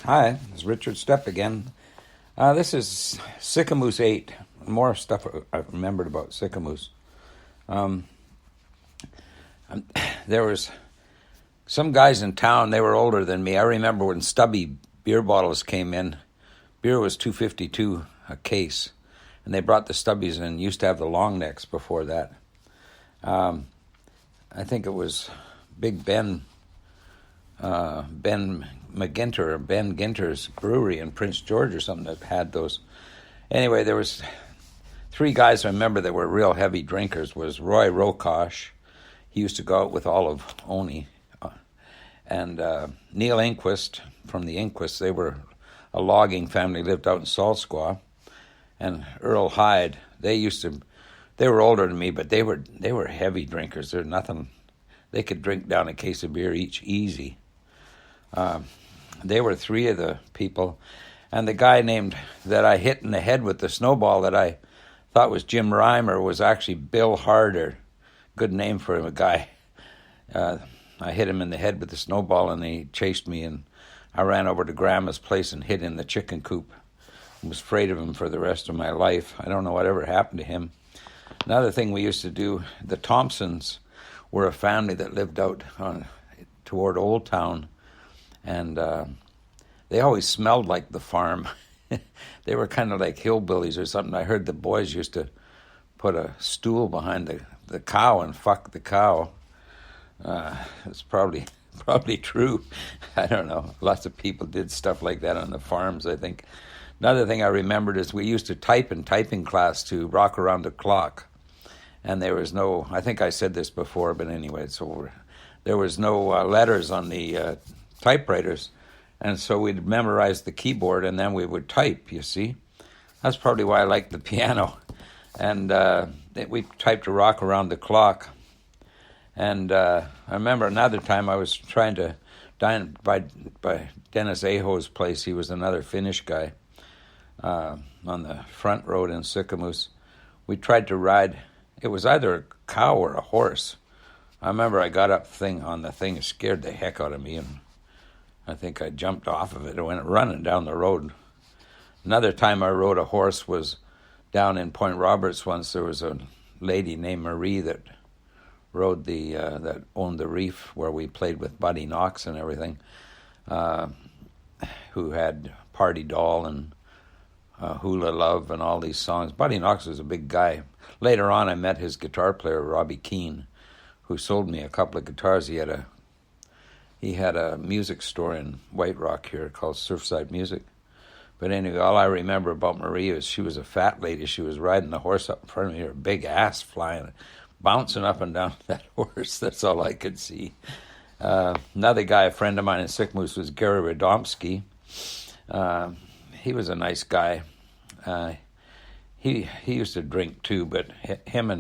Hi, it's Richard Stepp again. This is Sicamous 8. More stuff I've remembered about Sicamous. Um, there was some guys in town, they were older than me. I remember when stubby beer bottles came in. Beer was $2.52 a case, and they brought the stubbies in. Used to have the long necks before that. I think it was Big Ben Ginter's brewery in Prince George or something that had those. Anyway, there was three guys I remember that were real heavy drinkers. Was Roy Rokosh. He used to go out with Olive Oney. And Neil Inquist from the Inquists. They were a logging family, lived out in Salt Squaw. And Earl Hyde. They were older than me, but they were heavy drinkers. They're nothing. They could drink down a case of beer each easy. They were three of the people, and the guy that I hit in the head with the snowball that I thought was Jim Reimer was actually Bill Harder. Good name for a guy. I hit him in the head with the snowball, and he chased me, and I ran over to Grandma's place and hid in the chicken coop. I was afraid of him for the rest of my life. I don't know whatever happened to him. Another thing we used to do, the Thompsons were a family that lived out toward Old Town, and they always smelled like the farm. They were kind of like hillbillies or something. I heard the boys used to put a stool behind the cow and fuck the cow. It's probably true. I don't know. Lots of people did stuff like that on the farms, I think. Another thing I remembered is we used to type in typing class to Rock Around the Clock. And there was no, I think I said this before, but anyway, it's over. There was no letters on the typewriters, and so we'd memorize the keyboard, and then we would type, you see. That's probably why I liked the piano. And we typed to Rock Around the Clock. And I remember another time I was trying to dine by Dennis Aho's place. He was another Finnish guy on the front road in Sicamous. We tried to ride. It was either a cow or a horse. I remember I got up on the thing. It scared the heck out of me, and I think I jumped off of it and went running down the road. Another time I rode a horse was down in Point Roberts once. There was a lady named Marie that rode that owned the reef where we played with Buddy Knox and everything, who had Party Doll and Hula Love and all these songs. Buddy Knox was a big guy. Later on, I met his guitar player, Robbie Keane, who sold me a couple of guitars. He had a music store in White Rock here called Surfside Music. But anyway, all I remember about Marie is she was a fat lady. She was riding the horse up in front of me, her big ass flying, bouncing up and down that horse. That's all I could see. Another guy, a friend of mine in Sicamous, was Gary Radomski. He was a nice guy. He used to drink too, but him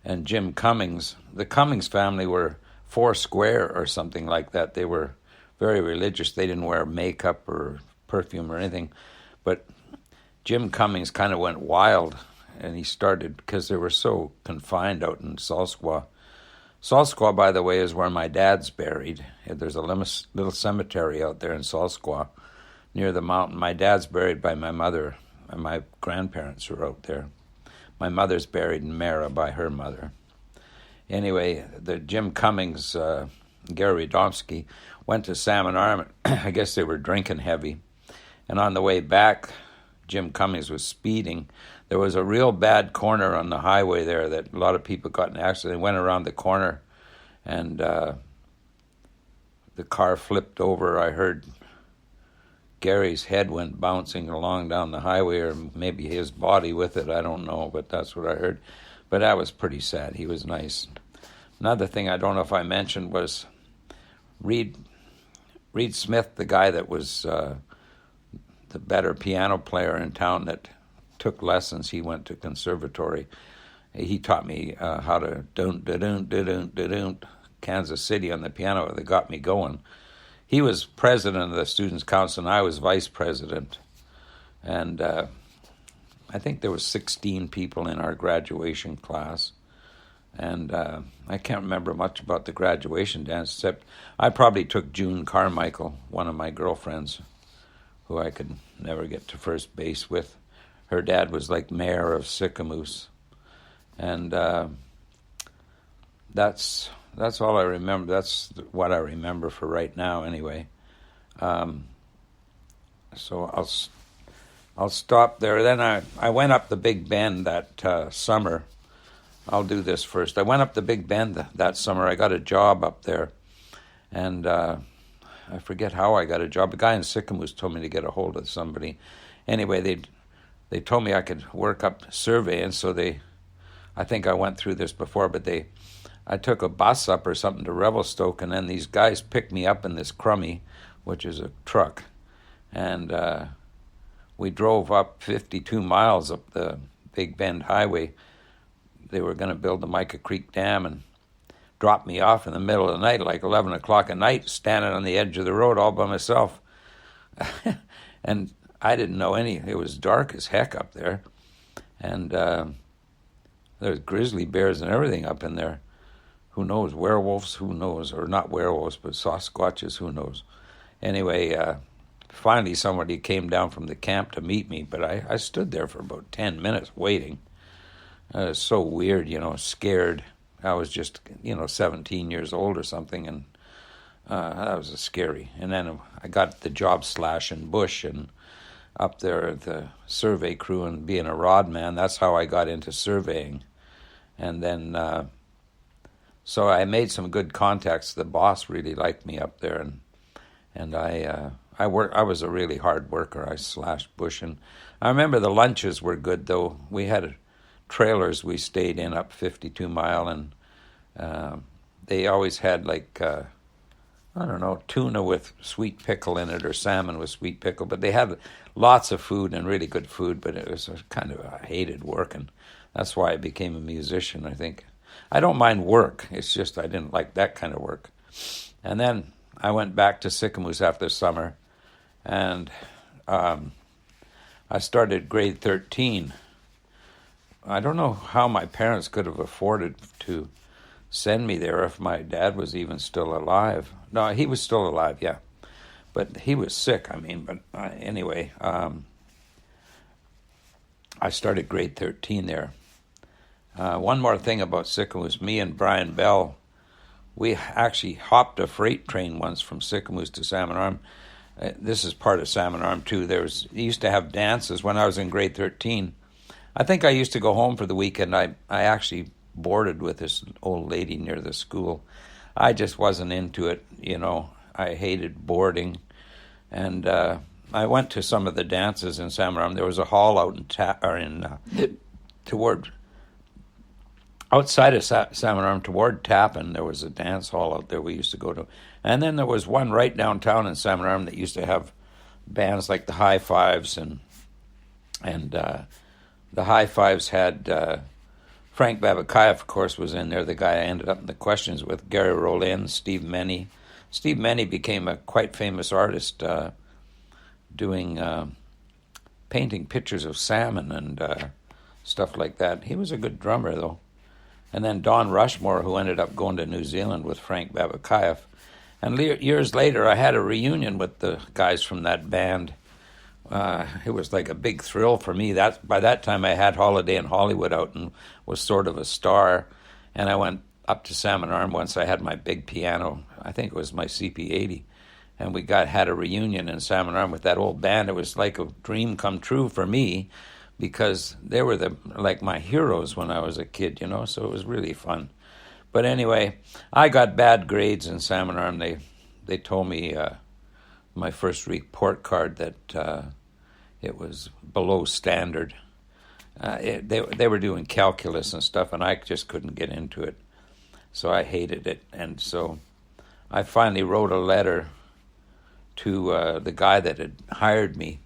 and Jim Cummings, the Cummings family were four square or something like that. They were very religious. They didn't wear makeup or perfume or anything. But Jim Cummings kind of went wild, and he started, because they were so confined out in Salt Squaw. Salt Squaw, by the way, is where my dad's buried. There's a little cemetery out there in Salt Squaw near the mountain. My dad's buried by my mother, and my grandparents were out there. My mother's buried in Mara by her mother. Anyway, the Jim Cummings, Gary Radomski, went to Salmon Arm. I guess they were drinking heavy. And on the way back, Jim Cummings was speeding. There was a real bad corner on the highway there that a lot of people got in an accident. They went around the corner, and the car flipped over. I heard Gary's head went bouncing along down the highway, or maybe his body with it. I don't know, but that's what I heard. But that was pretty sad. He was nice. Another thing I don't know if I mentioned was Reed Smith, the guy that was the better piano player in town that took lessons. He went to conservatory. He taught me how to do Kansas City on the piano. That got me going. He was president of the Students' Council, and I was vice president. And I think there was 16 people in our graduation class. And I can't remember much about the graduation dance, except I probably took June Carmichael, one of my girlfriends, who I could never get to first base with. Her dad was like mayor of Sicamous, and that's all I remember. That's what I remember for right now, anyway. So I'll stop there. Then I went up the Big Bend that summer. I'll do this first. I went up the Big Bend that summer. I got a job up there, and I forget how I got a job. A guy in Sicamous told me to get a hold of somebody. Anyway, they told me I could work up surveying, so I think I went through this before, but I took a bus up or something to Revelstoke, and then these guys picked me up in this crummy, which is a truck, and we drove up 52 miles up the Big Bend Highway. They were going to build the Mica Creek Dam and dropped me off in the middle of the night, like 11 o'clock at night, standing on the edge of the road all by myself. And I didn't know it was dark as heck up there. And there's grizzly bears and everything up in there. Who knows? Werewolves, who knows? Or not werewolves, but Sasquatches, who knows? Anyway, finally somebody came down from the camp to meet me, but I stood there for about 10 minutes waiting. It was so weird, scared. I was just, 17 years old or something, and that was scary. And then I got the job slashing bush and up there at the survey crew and being a rod man. That's how I got into surveying. And then, so I made some good contacts. The boss really liked me up there, and I was a really hard worker. I slashed bush, and I remember the lunches were good, though. We had trailers we stayed in up 52 Mile, and they always had tuna with sweet pickle in it or salmon with sweet pickle, but they had lots of food and really good food, but it was I hated working. That's why I became a musician, I think. I don't mind work, it's just I didn't like that kind of work. And then I went back to Sicamous after summer, and I started grade 13. I don't know how my parents could have afforded to send me there if my dad was even still alive. No, he was still alive, yeah. But he was sick, but anyway, I started grade 13 there. One more thing about Sicamous, me and Brian Bell, we actually hopped a freight train once from Sicamous to Salmon Arm. This is part of Salmon Arm, too. They used to have dances when I was in grade 13. I think I used to go home for the weekend. I actually boarded with this old lady near the school. I just wasn't into it, I hated boarding. And I went to some of the dances in Salmon Arm. There was a hall out outside of Salmon Arm toward Tappan. There was a dance hall out there we used to go to. And then there was one right downtown in Salmon Arm that used to have bands like the High Fives, and the High Fives had Frank Babakayev, of course, was in there, the guy I ended up in the questions with, Gary Rollin, Steve Menny. Steve Menny became a quite famous artist painting pictures of salmon and stuff like that. He was a good drummer, though. And then Don Rushmore, who ended up going to New Zealand with Frank Babakayev. And years later, I had a reunion with the guys from that band. It was like a big thrill for me. By that time, I had Holiday in Hollywood out and was sort of a star. And I went up to Salmon Arm once. I had my big piano. I think it was my CP80. And we had a reunion in Salmon Arm with that old band. It was like a dream come true for me because they were my heroes when I was a kid, so it was really fun. But anyway, I got bad grades in Salmon Arm. They told me my first report card that it was below standard. They were doing calculus and stuff, and I just couldn't get into it. So I hated it. And so I finally wrote a letter to the guy that had hired me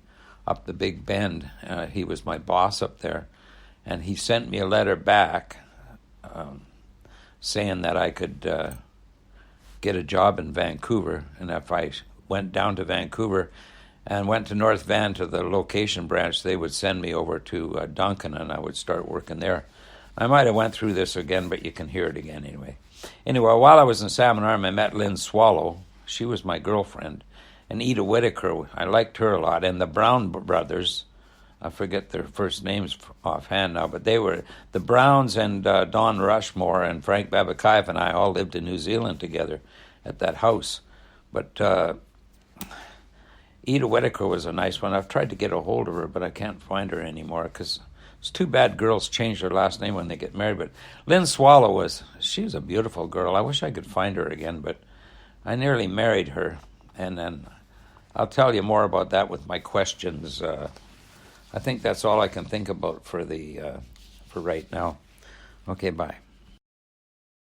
up the Big Bend. He was my boss up there. And he sent me a letter back saying that I could get a job in Vancouver. And if I went down to Vancouver and went to North Van to the location branch, they would send me over to Duncan, and I would start working there. I might have went through this again, but you can hear it again anyway. Anyway, while I was in Salmon Arm, I met Lynn Swallow. She was my girlfriend, and Ida Whitaker. I liked her a lot. And the Brown brothers, I forget their first names offhand now, but they were the Browns, and Don Rushmore and Frank Babakayev and I all lived in New Zealand together at that house. But Ida Whitaker was a nice one. I've tried to get a hold of her, but I can't find her anymore because it's too bad girls change their last name when they get married. But Lynn Swallow she was a beautiful girl. I wish I could find her again, but I nearly married her. And then I'll tell you more about that with my questions. I think that's all I can think about for right now. Okay, bye.